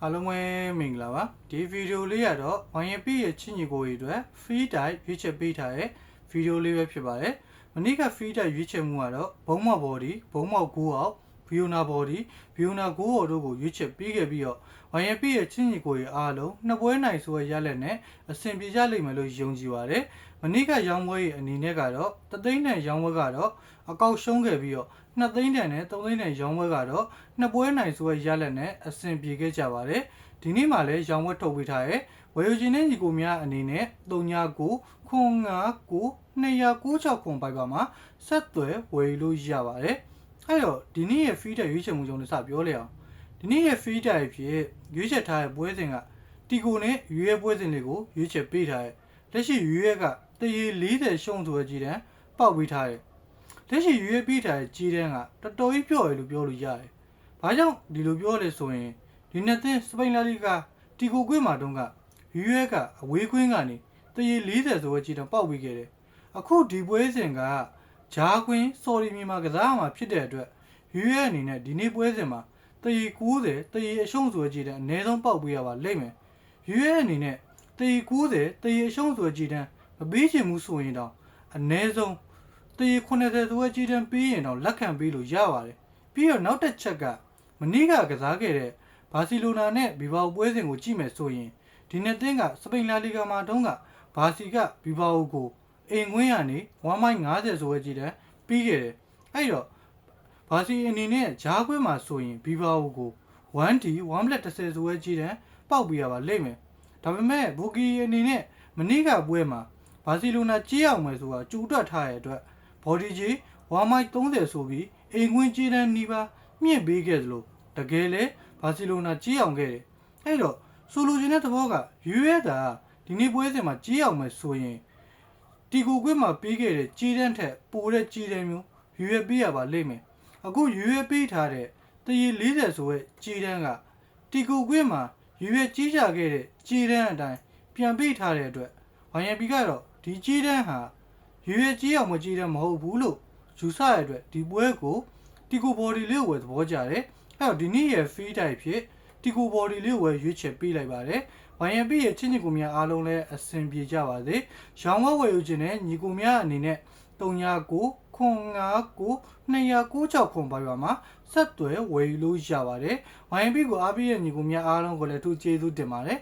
အားလုံးပဲမင်္ဂလာပါဒီဗီဒီယိုလေးကတော့ YNP ရဲ့ချင်းညီကိုတွေအတွက် free type ရွေးချယ်ပေးထားတဲ့ဗီဒီယိုလေးပဲဖြစ်ပါတယ်မနေ့က free type ရွေးချယ်မှုကတော့ဘုံမောက် body ဘုံမောက်9အောင် Viona body Viona 9အောင်တို့ကိုရွေးချယ်ပေးခဲ့ပြီးတော့ YNP ရဲ့ချင်းညီကိုတွေအားလုံးနှစ်ပွဲနိုင်ဆိုရလက်နဲ့အဆင်ပြေကြလိမ့်မယ်လို့ယုံကြည်ပါတယ်မနေ့ကရောင်းပွဲရဲ့အနေနဲ့ကတော့တသိန်းတန်ရောင်းပွဲကတော့အကောက်ရှုံးခဲ့ပြီးတော့2သိန်းတန်နဲ့3သိန်းတန်ရောင်းပွဲကတော့နှစ်ပွဲနိုင်ဆိုရလက်နဲ့အဆင်ပြေခဲ့ကြပါတယ်ဒီနေ့မှလည်းရောင်းဝက်ထုတ်ပေးထားရဲ့ဝယ်ယူခြင်းနဲ့ညီကိုများအနေနဲ့39 959 296ခွန်ပိုက်ပါမှာဆက်သွယ်ဝယ်ယူလို့ရပါတယ်အဲ့တော့ဒီနေ့ရဲ့ free တက်ရွေးချယ်မှုကြောင့်လည်းစပြောလေအောင်ဒီနေ့ရဲ့ free တက်အဖြစ်ရွေးချယ်ထားတဲ့ပွဲစဉ်ကတီကိုနဲ့ရွေးရဲပွဲစဉ်လေးကိုရွေးချယ်ပေးထားရဲ့လက်ရှိရွေးရဲကတရေ40ရှုံးဆိုတဲ့ကြီးတန်းပေါက်ပေးထားရဲ့လက်ရှိရွေးရဲပေးထားတဲ့ကြီးတန်းကတော်တော်ကြီးပြော့ရလို့ပြောလို့ရတယ်ဘာကြောင့်ဒီလိုပြောလဲဆိုရင်ဒီနှစ်သင်းစပိန်လာလီဂါတီကိုကွင်းမှာတုန်းကယူရဲကအဝေးကွင်းကနေတရေ40ဆိုတဲ့ကြီးတန်းပေါက်ပြီးခဲ့တယ်အခုဒီပွဲစဉ်ကဂျာကွင်းစော်ရီမြန်မာကစားမှာဖြစ်တဲ့အတွက်ယူရဲအနေနဲ့ဒီနေ့ပွဲစဉ်မှာတရေ90တရေအရှုံးဆိုတဲ့ကြီးတန်းအနည်းဆုံးပေါက်ပေးရပါလိမ့်မယ်ယူရဲအနေနဲ့တရေ90တရေအရှုံးဆိုတဲ့ကြီးတန်းမပေးချင်ဘူးဆိုရင်တော့အနည်းဆုံးတရေ80ဆိုတဲ့ကြီးတန်းပေးရင်တော့လက်ခံပေးလို့ရပါတယ်ပြီးတော့နောက်တစ်ချက်ကမနေ့ကကစားခဲ့တဲ့ဘာစီလိုနာနဲ့ဘီဘာအိုပွဲစဉ်ကိုကြည့်မယ်ဆိုရင်ဒီနှစ်သင်းကစပိန်လာလီဂါမှာတုန်းကဘာစီကဘီဘာအိုကိုအိမ်ခွင်းကနေ1.50ဆိုတဲ့ကြီးတန်းပြီးခဲ့တယ်အဲ့တော့ဘာစီအနေနဲ့ဂျားခွင်းမှာဆိုရင်ဘီဘာအိုကို 1D 1.10ဆိုတဲ့ကြီးတန်းပေါက်ပြရပါလိမ့်မယ်ဒါပေမဲ့ဘူကီအနေနဲ့မနေ့ကပွဲမှာဘာစီလိုနာကြေးအောင်မယ်ဆိုတာကြိုတွက်ထားတဲ့အတွက်ဘော်ဒီကြီး1.30ဆိုပြီးအိမ်ခွင်းကြီးတန်းနီးပါးမြင့်ပေးခဲ့သလိုတကယ်လေဘာစီလိုနာကြီးအောင်ခဲ့တယ်အဲ့တော့ဆိုလိုချင်တဲ့သဘောကယူရဲတာဒီနေ့ပွဲစဉ်မှာကြီးအောင်မယ်ဆိုရင်တီကိုကွင်းမှာပေးခဲ့တဲ့ကြီးတန်းထက်ပိုတဲ့ကြီးတန်းမျိုးယူရဲပေးရပါလိမ့်မယ်အခုယူရဲပေးထားတဲ့တရေ40ဆိုတဲ့ကြီးတန်းကတီကိုကွင်းမှာယူရဲကြီးကြခဲ့တဲ့ကြီးတန်းအတိုင်းပြန်ပေးထားတဲ့အတွက်YNPကတော့ဒီကြီးတန်းဟာယူရဲကြီးအောင်မကြီးတန်းမဟုတ်ဘူးလို့ယူဆရတဲ့အတွက်ဒီပွဲကိုတီကိုဘော်ဒီလေးကိုဝယ်သဘောကျတယ်အဲ့တော့ဒီနေ့ရဲ့ free type ဖြစ်တီကိုဘော်ဒီလေးကိုဝယ်ရွေးချယ်ပေးလိုက်ပါတယ် YNP ရဲ့ချင်းညီကိုများအားလုံးလည်းအဆင်ပြေကြပါစေရောင်းဝယ်ယူခြင်းနဲ့ညီကိုများအနေနဲ့39 959 296ခွန်ပိုက်ပါမှာဆက်သွယ်ဝယ်ယူလို့ရပါတယ် YNP ကိုအားပေးတဲ့ညီကိုများအားလုံးကိုလည်းအထူးကျေးဇူးတင်ပါတယ်